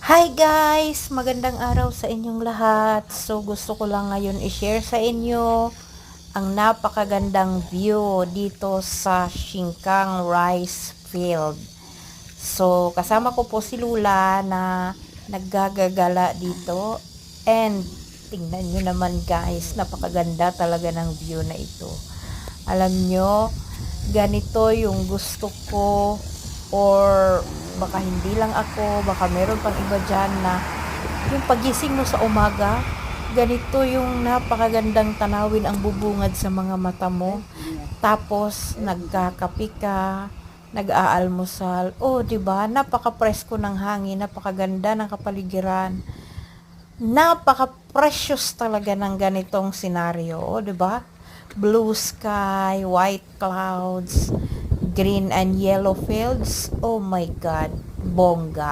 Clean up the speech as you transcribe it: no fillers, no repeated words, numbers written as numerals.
Hi guys! Magandang araw sa inyong lahat. So gusto ko lang ngayon i-share sa inyo ang napakagandang view dito sa Singkang Rice Field. So kasama ko po si Lula na naggagagala dito. And tingnan nyo naman guys, napakaganda talaga ng view na ito. Alam nyo, ganito yung gusto ko, or baka hindi lang ako, baka meron pang iba dyan na yung pagising mo sa umaga, ganito yung napakagandang tanawin ang bubungad sa mga mata mo. Tapos nagkakape ka, nag-aalmusal. Oh, 'di ba? Napaka-presko ng hangin, napakaganda ng kapaligiran. Napaka-precious talaga ng ganitong senaryo, oh, 'di ba? Blue sky, white clouds, green and yellow fields. Oh my God, bongga.